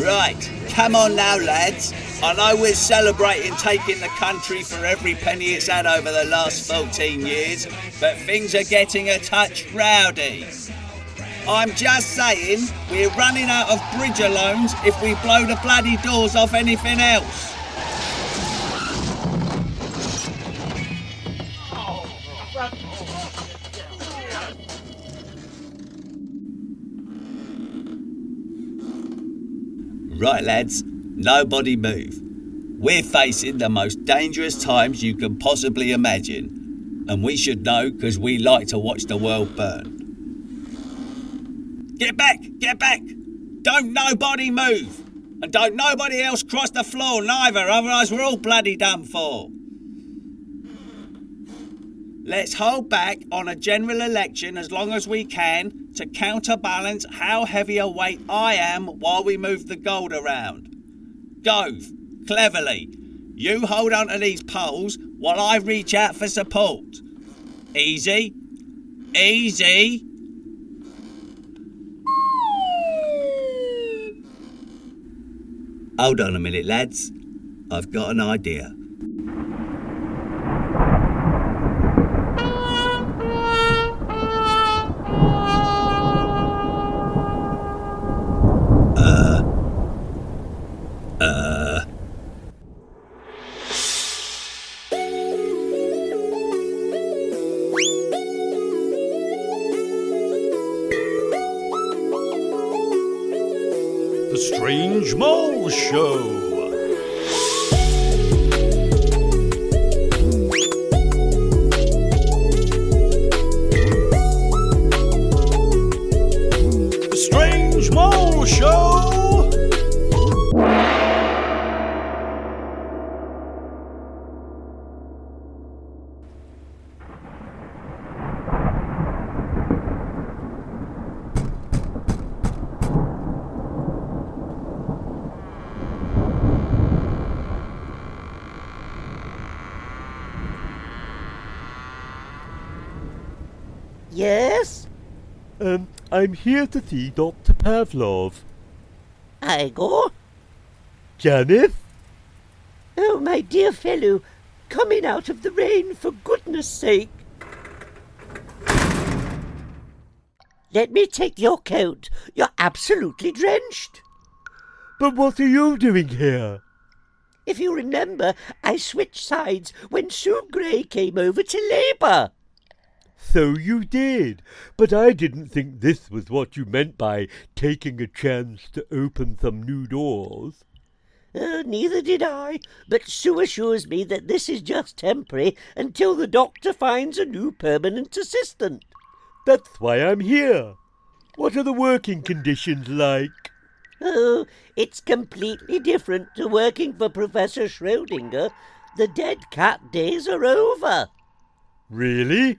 Right, come on now, lads. I know we're celebrating taking the country for every penny it's had over the last 14 years, but things are getting a touch rowdy. I'm just saying, we're running out of bridge loans if we blow the bloody doors off anything else. Right, lads, nobody move. We're facing the most dangerous times you can possibly imagine, and we should know because we like to watch the world burn. Get back! Get back! Don't nobody move! And don't nobody else cross the floor neither, otherwise we're all bloody done for. Let's hold back on a general election as long as we can to counterbalance how heavy a weight I am while we move the gold around. Gove, cleverly, you hold on to these poles while I reach out for support. Easy. Easy. Hold on a minute, lads. I've got an idea. The Strange Mole Show. The Strange Mole Show. Yes? I'm here to see Dr. Pavlov. Igor? Janet? Oh, my dear fellow, coming out of the rain, for goodness sake. Let me take your coat. You're absolutely drenched. But what are you doing here? If you remember, I switched sides when Sue Gray came over to Labour. So you did, but I didn't think this was what you meant by taking a chance to open some new doors. Neither did I, but Sue assures me that this is just temporary until the doctor finds a new permanent assistant. That's why I'm here. What are the working conditions like? Oh, it's completely different to working for Professor Schrödinger. The dead cat days are over. Really?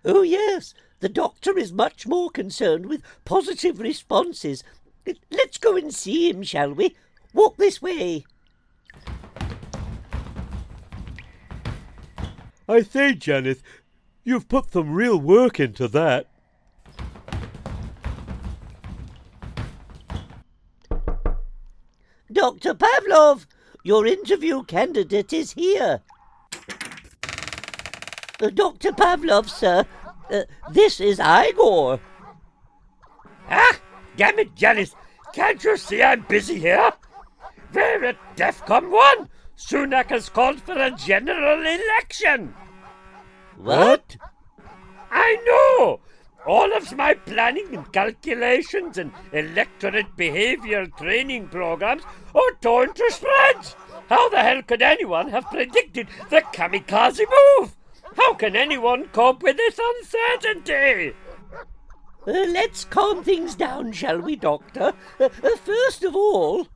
Oh, yes. The doctor is much more concerned with positive responses. Let's go and see him, shall we? Walk this way. I say, Janet, you've put some real work into that. Dr. Pavlov, your interview candidate is here. Dr. Pavlov, sir, this is Igor. Ah, damn it, Janice. Can't you see I'm busy here? We're at DEFCON 1. Sunak has called for a general election. What? I know. All of my planning and calculations and electorate behavior training programs are torn to shreds. How the hell could anyone have predicted the kamikaze move? How can anyone cope with this uncertainty? Let's calm things down, shall we, Doctor? First of all...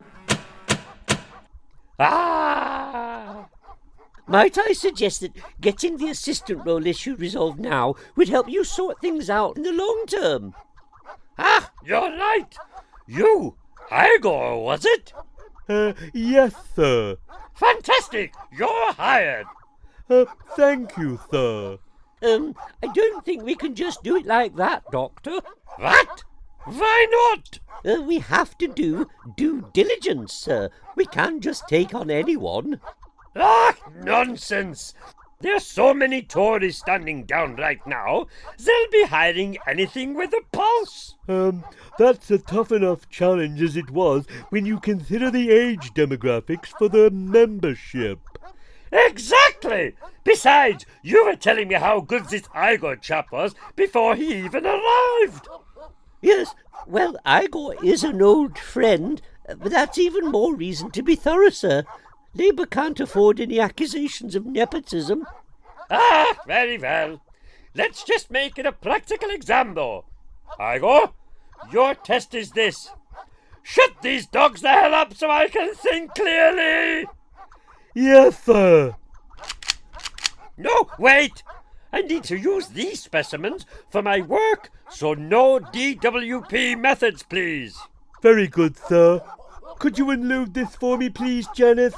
Might I suggest that getting the assistant role issue resolved now would help you sort things out in the long term? You're right. You, Igor, was it? Yes, sir. Fantastic. You're hired. Thank you, sir. I don't think we can just do it like that, Doctor. What? Why not? We have to do due diligence, sir. We can't just take on anyone. Ah, nonsense! There's so many Tories standing down right now, they'll be hiring anything with a pulse. That's a tough enough challenge as it was when you consider the age demographics for the membership. Exactly! Besides, you were telling me how good this Igor chap was before he even arrived. Yes, well, Igor is an old friend, but that's even more reason to be thorough, sir. Labour can't afford any accusations of nepotism. Ah, very well. Let's just make it a practical exam, though. Igor, your test is this. Shut these dogs the hell up so I can think clearly! Yes, sir. No, wait! I need to use these specimens for my work, so no DWP methods, please. Very good, sir. Could you unload this for me, please, Janice?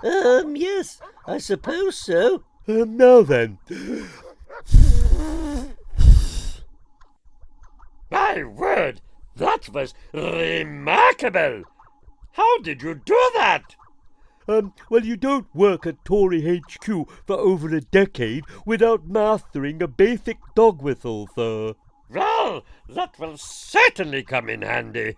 Yes, I suppose so. Now then. My word, that was remarkable! How did you do that? Well, you don't work at Tory HQ for over a decade without mastering a basic dog whistle, sir. Well, that will certainly come in handy.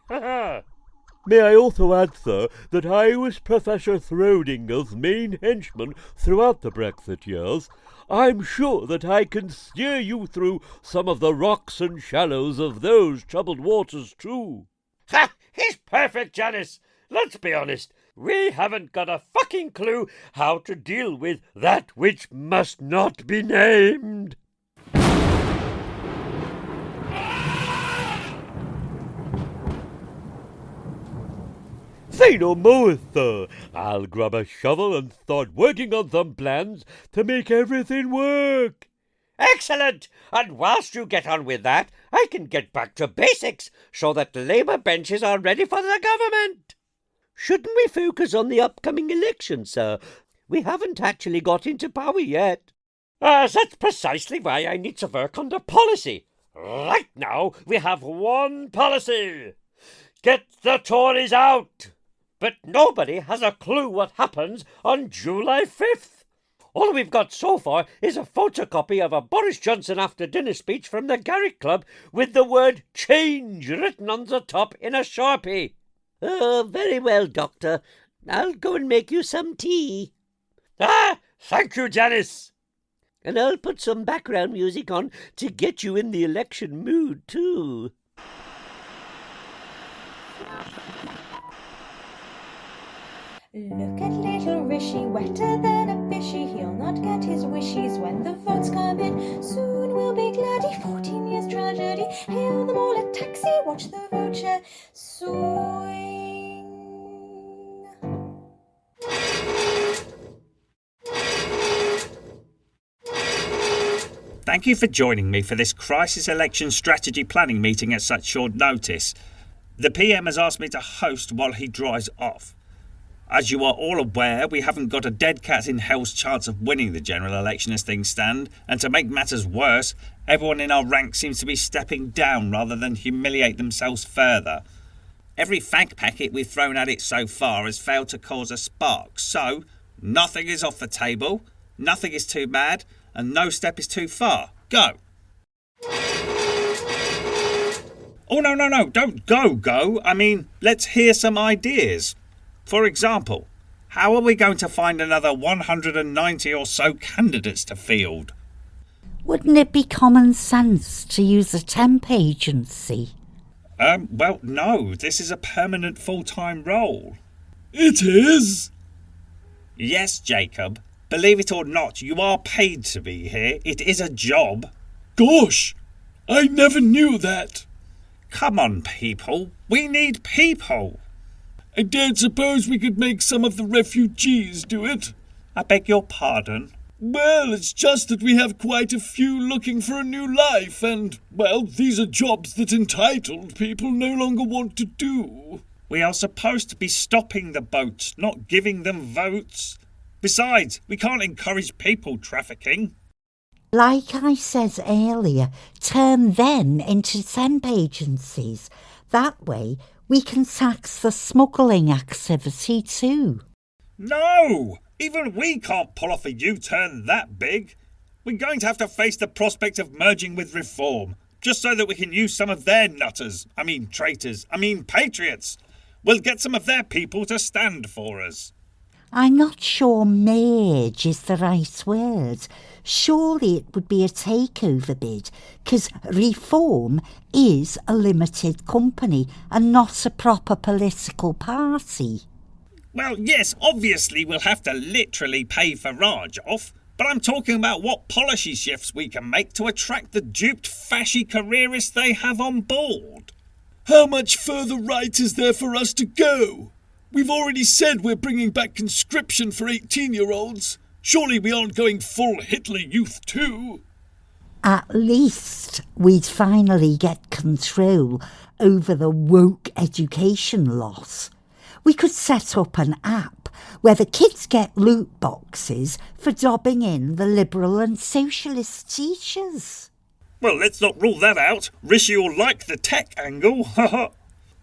May I also add, sir, that I was Professor Throdinger's main henchman throughout the Brexit years. I'm sure that I can steer you through some of the rocks and shallows of those troubled waters, too. Ha! He's perfect, Janice. Let's be honest. We haven't got a fucking clue how to deal with that which must not be named. Say no more, sir. I'll grab a shovel and start working on some plans to make everything work. Excellent! And whilst you get on with that, I can get back to basics so that the Labour benches are ready for the government. Shouldn't we focus on the upcoming election, sir? We haven't actually got into power yet. That's precisely why I need to work on the policy. Right now, we have one policy. Get the Tories out. But nobody has a clue what happens on July 5th. All we've got so far is a photocopy of a Boris Johnson after-dinner speech from the Garrick Club with the word change written on the top in a Sharpie. Very well, Doctor. I'll go and make you some tea. Ah, thank you, Janice. And I'll put some background music on to get you in the election mood, too. Look at little Rishi, wetter than a fishy. He'll not get his wishes when the votes come in. Soon we'll be gladdy, 14 years tragedy. Hail them all a taxi, watch the voucher swing. Thank you for joining me for this crisis election strategy planning meeting at such short notice. The PM has asked me to host while he drives off. As you are all aware, we haven't got a dead cat in hell's chance of winning the general election as things stand, and to make matters worse, everyone in our ranks seems to be stepping down rather than humiliate themselves further. Every fag packet we've thrown at it so far has failed to cause a spark, so nothing is off the table, nothing is too bad, and no step is too far. Go! Oh, no, don't go. I mean, let's hear some ideas. For example, how are we going to find another 190 or so candidates to field? Wouldn't it be common sense to use a temp agency? Well, no, this is a permanent full-time role. It is? Yes, Jacob. Believe it or not, you are paid to be here. It is a job. Gosh, I never knew that. Come on, people. We need people. I don't suppose we could make some of the refugees do it. I beg your pardon? Well, it's just that we have quite a few looking for a new life, and, well, these are jobs that entitled people no longer want to do. We are supposed to be stopping the boats, not giving them votes. Besides, we can't encourage people trafficking. Like I said earlier, turn them into temp agencies. That way, we can tax the smuggling activity too. No! Even we can't pull off a U-turn that big. We're going to have to face the prospect of merging with Reform, just so that we can use some of their traitors, patriots. We'll get some of their people to stand for us. I'm not sure merge is the right word. Surely it would be a takeover bid, because Reform is a limited company and not a proper political party. Well, yes, obviously we'll have to literally pay Farage off, but I'm talking about what policy shifts we can make to attract the duped fashy careerists they have on board. How much further right is there for us to go? We've already said we're bringing back conscription for 18-year-olds. Surely we aren't going full Hitler Youth too? At least we'd finally get control over the woke education loss. We could set up an app where the kids get loot boxes for dobbing in the liberal and socialist teachers. Well, let's not rule that out. Rishi will like the tech angle.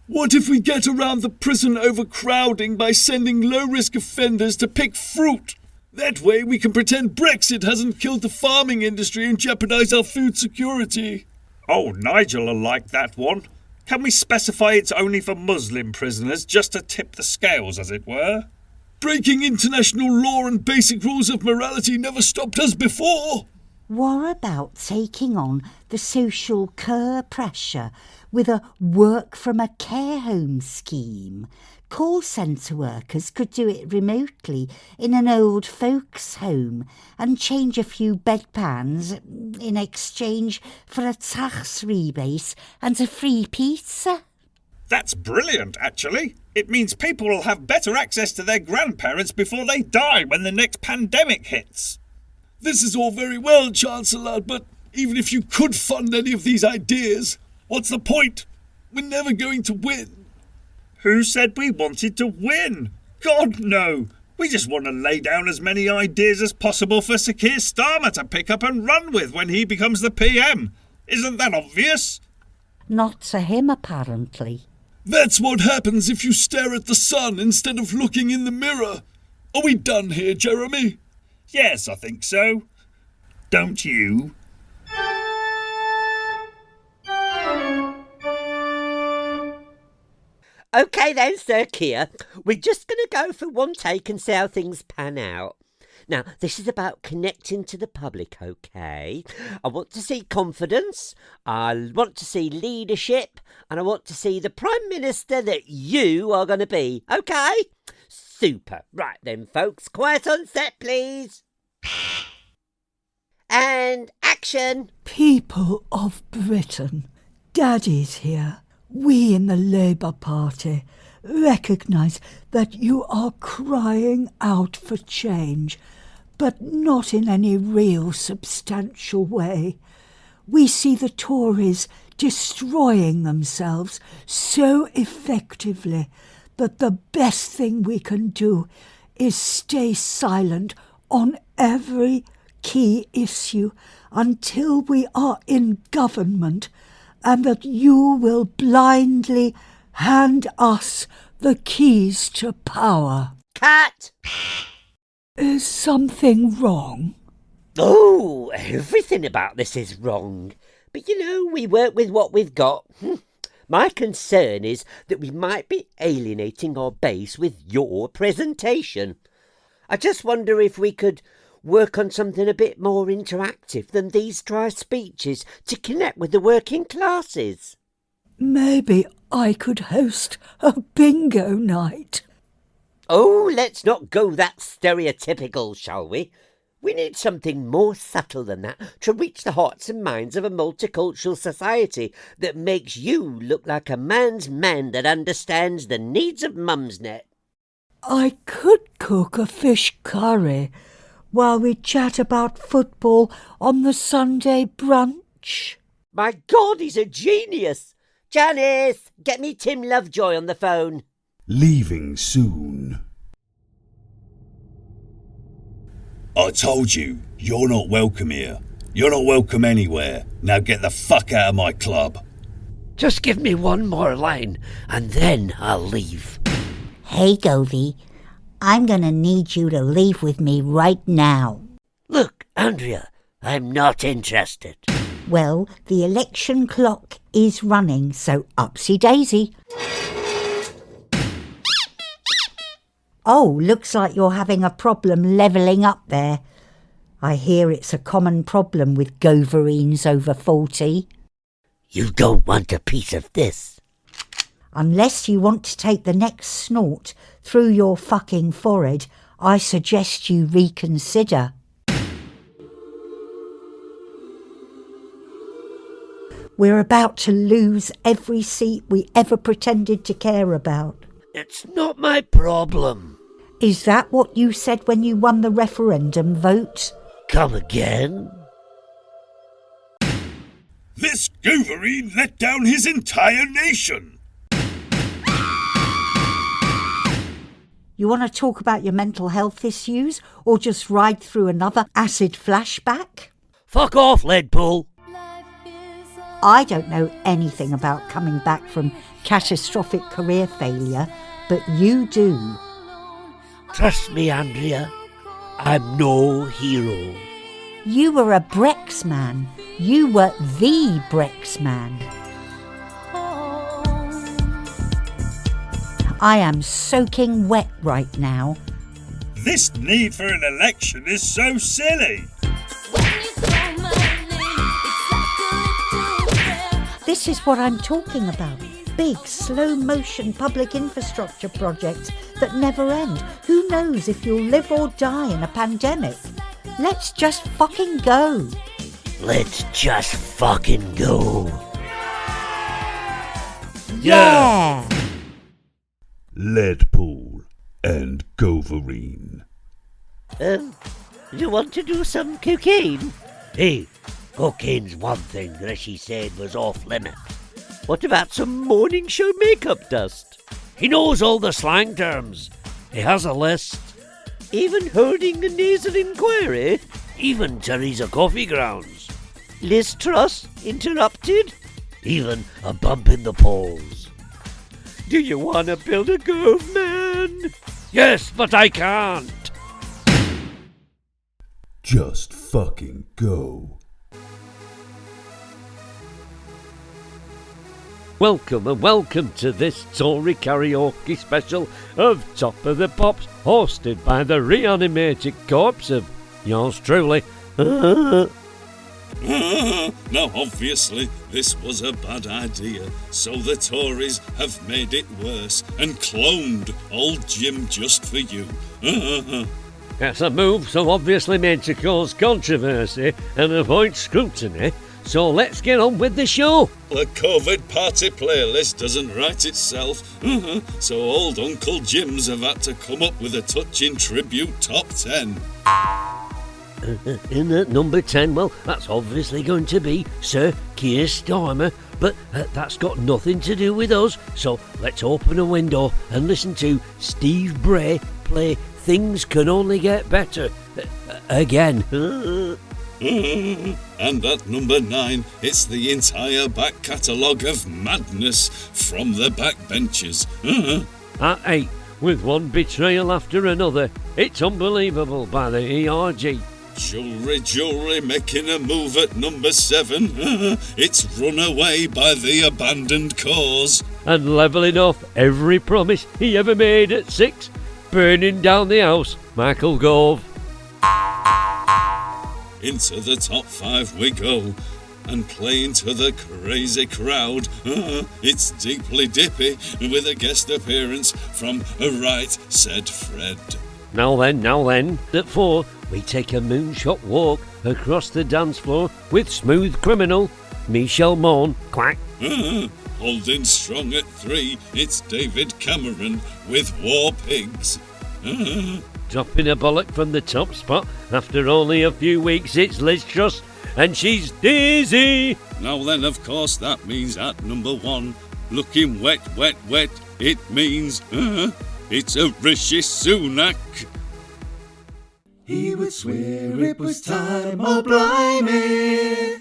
What if we get around the prison overcrowding by sending low-risk offenders to pick fruit? That way we can pretend Brexit hasn't killed the farming industry and jeopardise our food security. Oh, Nigel will like that one. Can we specify it's only for Muslim prisoners, just to tip the scales, as it were? Breaking international law and basic rules of morality never stopped us before. What about taking on the social care pressure with a work from a care home scheme? Call centre workers could do it remotely in an old folks' home and change a few bedpans in exchange for a tax rebate and a free pizza. That's brilliant, actually. It means people will have better access to their grandparents before they die when the next pandemic hits. This is all very well, Chancellor, but even if you could fund any of these ideas, what's the point? We're never going to win. Who said we wanted to win? God, no. We just want to lay down as many ideas as possible for Sir Keir Starmer to pick up and run with when he becomes the PM. Isn't that obvious? Not to him, apparently. That's what happens if you stare at the sun instead of looking in the mirror. Are we done here, Jeremy? Yes, I think so. Don't you? OK then, Sir Keir, we're just going to go for one take and see how things pan out. Now, this is about connecting to the public, OK? I want to see confidence, I want to see leadership, and I want to see the Prime Minister that you are going to be, OK? Super. Right then, folks, quiet on set, please. And action. People of Britain, Daddy's here. We in the Labour Party recognise that you are crying out for change, but not in any real substantial way. We see the Tories destroying themselves so effectively that the best thing we can do is stay silent on every key issue until we are in government, and that you will blindly hand us the keys to power. Cut! Is something wrong? Oh, everything about this is wrong. But you know, we work with what we've got. My concern is that we might be alienating our base with your presentation. I just wonder if we could work on something a bit more interactive than these dry speeches to connect with the working classes. Maybe I could host a bingo night. Oh, let's not go that stereotypical, shall we? We need something more subtle than that to reach the hearts and minds of a multicultural society that makes you look like a man's man that understands the needs of Mumsnet. I could cook a fish curry while we chat about football on the Sunday brunch. My God, he's a genius! Janice, get me Tim Lovejoy on the phone. Leaving soon. I told you, you're not welcome here. You're not welcome anywhere. Now get the fuck out of my club. Just give me one more line, and then I'll leave. Hey, Govey, I'm going to need you to leave with me right now. Look, Andrea, I'm not interested. Well, the election clock is running, so upsy daisy. Oh, looks like you're having a problem levelling up there. I hear it's a common problem with Goverines over 40. You don't want a piece of this. Unless you want to take the next snort through your fucking forehead, I suggest you reconsider. We're about to lose every seat we ever pretended to care about. It's not my problem. Is that what you said when you won the referendum vote? Come again? This Goverine let down his entire nation. You want to talk about your mental health issues or just ride through another acid flashback? Fuck off, Leadpool. I don't know anything about coming back from catastrophic career failure, but you do. Trust me, Andrea. I'm no hero. You were a Brex man. You were the Brex man. I am soaking wet right now. This need for an election is so silly. This is what I'm talking about. Big, slow-motion public infrastructure projects that never end. Who knows if you'll live or die in a pandemic? Let's just fucking go. Let's just fucking go. Yeah! Leadpool and Goverine. You want to do some cocaine? Hey, cocaine's one thing Rishi said was off limit. What about some morning show makeup dust? He knows all the slang terms. He has a list. Even holding a nasal inquiry? Even Teresa Coffee Grounds. Liz Truss interrupted? Even a bump in the polls. Do you want to build a Gove, man? Yes, but I can't. Just fucking go. Welcome to this Tory karaoke special of Top of the Pops, hosted by the reanimated corpse of yours truly. Now, obviously, this was a bad idea, so the Tories have made it worse and cloned old Jim just for you. That's a move so obviously made to cause controversy and avoid scrutiny. So let's get on with the show. The COVID party playlist doesn't write itself, so old Uncle Jim's have had to come up with a touching tribute top 10. In at number 10, well, that's obviously going to be Sir Keir Starmer, but that's got nothing to do with us, so let's open a window and listen to Steve Bray play Things Can Only Get Better again. And at number 9, it's the entire back catalogue of madness from the backbenchers. At 8, with one betrayal after another, It's Unbelievable by the ERG. Jewelry making a move at number 7. It's Runaway by the Abandoned Cause. And levelling off every promise he ever made at 6, Burning Down the House, Michael Gove. Into the top 5 we go, and playing to the crazy crowd. It's Deeply Dippy with a guest appearance from Right Said Fred. Now then, at 4, we take a moonshot walk across the dance floor with Smooth Criminal, Michelle Morn, quack. Holding strong at 3, it's David Cameron with War Pigs. Dropping a bollock from the top spot after only a few weeks, it's Liz Truss, and she's dizzy. Now then, of course, that means at number 1, looking wet, it means it's a Rishi Sunak. He would swear it was time, oh blimey.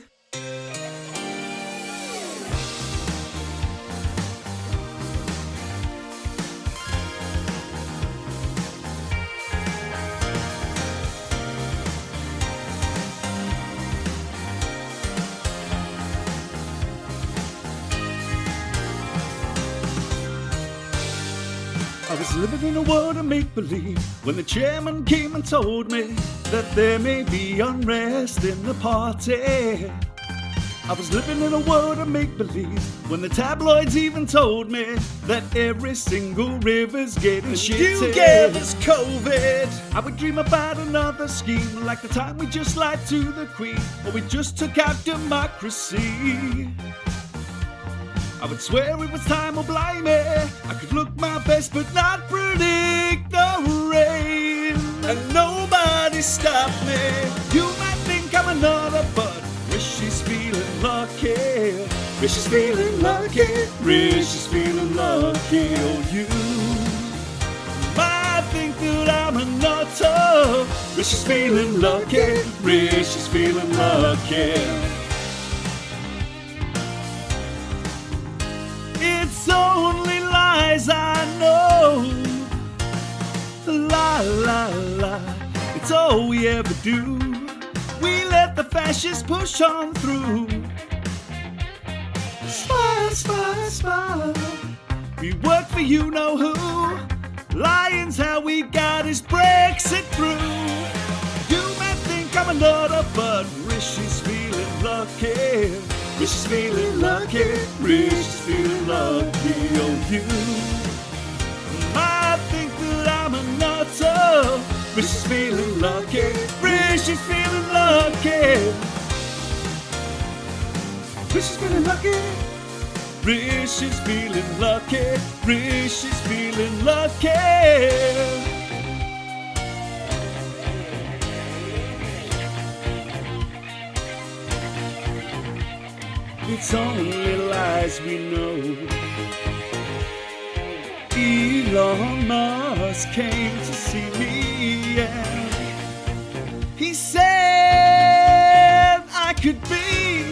I was living in a world of make-believe when the chairman came and told me that there may be unrest in the party. I was living in a world of make-believe when the tabloids even told me that every single river's getting shitty. You gave us COVID. I would dream about another scheme, like the time we just lied to the Queen, or we just took out democracy. I would swear it was time, or blimey, I could look my best but not predict the rain. And nobody stopped me. You might think I'm another, but Rish is feeling lucky. Rish is feeling lucky. Rish is feeling lucky. Oh, you might think that I'm a nutter. Rish is feeling lucky. Rish is feeling lucky. It's only lies, I know. La la la, it's all we ever do. We let the fascists push on through. Smile, smile, smile. We work for you know who. Lying's how we got his Brexit through. You may think I'm a nutter, but Rish is feeling lucky. Rish is feeling lucky. Rish is feeling lucky. Oh, you might think that I'm a nutter. Rish is feeling lucky. Rish is feeling lucky. Rish is feeling lucky. Rish is feeling lucky. Rish is feeling lucky. It's only lies we know. Elon Musk came to see me and he said I could be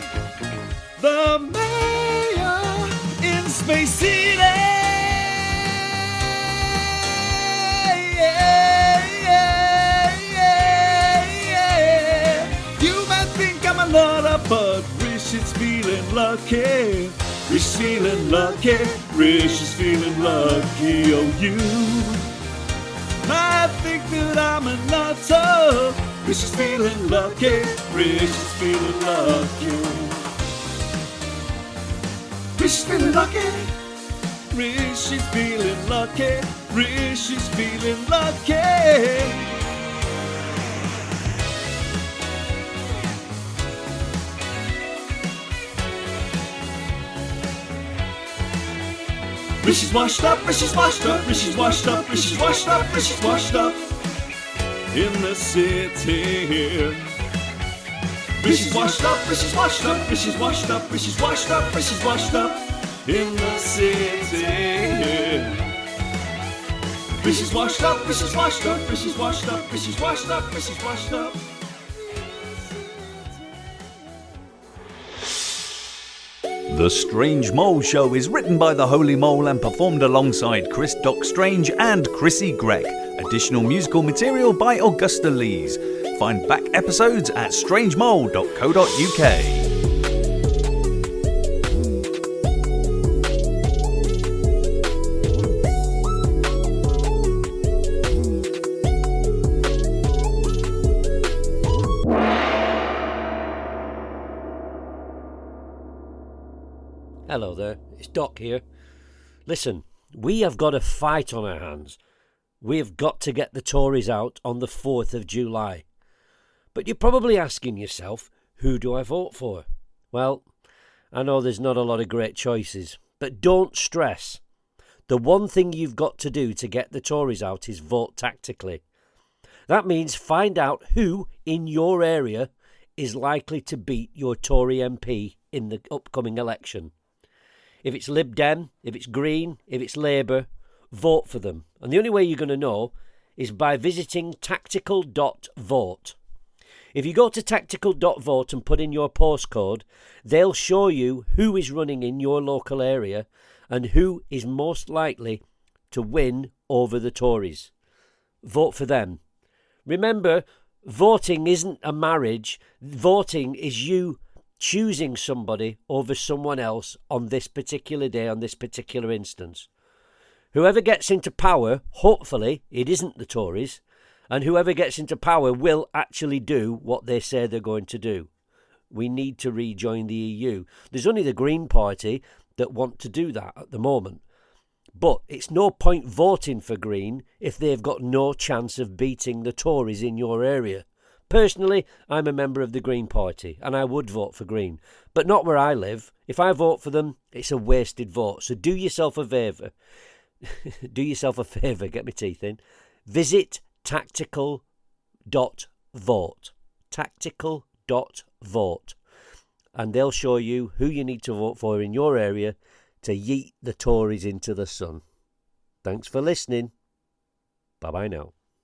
the mayor in Space City. You might think I'm a nutter, but Rish is feeling lucky. Rish is feeling lucky. Rish is feeling lucky. Oh, you might think that I'm a nutter. Rish is feeling lucky. Rish is feeling lucky. Rish is feeling lucky. Rish is feeling lucky. Rish is feeling lucky. Rish is washed up, Rish is washed up, Rish is washed up, Rish is washed up, Rish is washed up in the city. Rish is washed up, Rish is washed up, Rish is washed up, Rish is washed up, Rish is washed up in the city. Rish is washed up, Rish is washed up, Rish is washed up, Rish is washed up, Rish is washed up. The Strange Mole Show is written by the Holy Mole and performed alongside Chris Doc Strange and Chrissy Gregg. Additional musical material by Augusta Lees. Find back episodes at strangemole.co.uk. Hello there, it's Doc here. Listen, we have got a fight on our hands. We have got to get the Tories out on the 4th of July. But you're probably asking yourself, who do I vote for? Well, I know there's not a lot of great choices, but don't stress. The one thing you've got to do to get the Tories out is vote tactically. That means find out who in your area is likely to beat your Tory MP in the upcoming election. If it's Lib Dem, if it's Green, if it's Labour, vote for them. And the only way you're going to know is by visiting tactical.vote. If you go to tactical.vote and put in your postcode, they'll show you who is running in your local area and who is most likely to win over the Tories. Vote for them. Remember, voting isn't a marriage. Voting is you choosing somebody over someone else on this particular day, on this particular instance. Whoever gets into power, hopefully it isn't the Tories, and whoever gets into power will actually do what they say they're going to do. We need to rejoin the EU. There's only the Green Party that want to do that at the moment. But it's no point voting for Green if they've got no chance of beating the Tories in your area. Personally, I'm a member of the Green Party, and I would vote for Green. But not where I live. If I vote for them, it's a wasted vote. So do yourself a favour. Do yourself a favour, get my teeth in. Visit tactical.vote. Tactical.vote. And they'll show you who you need to vote for in your area to yeet the Tories into the sun. Thanks for listening. Bye-bye now.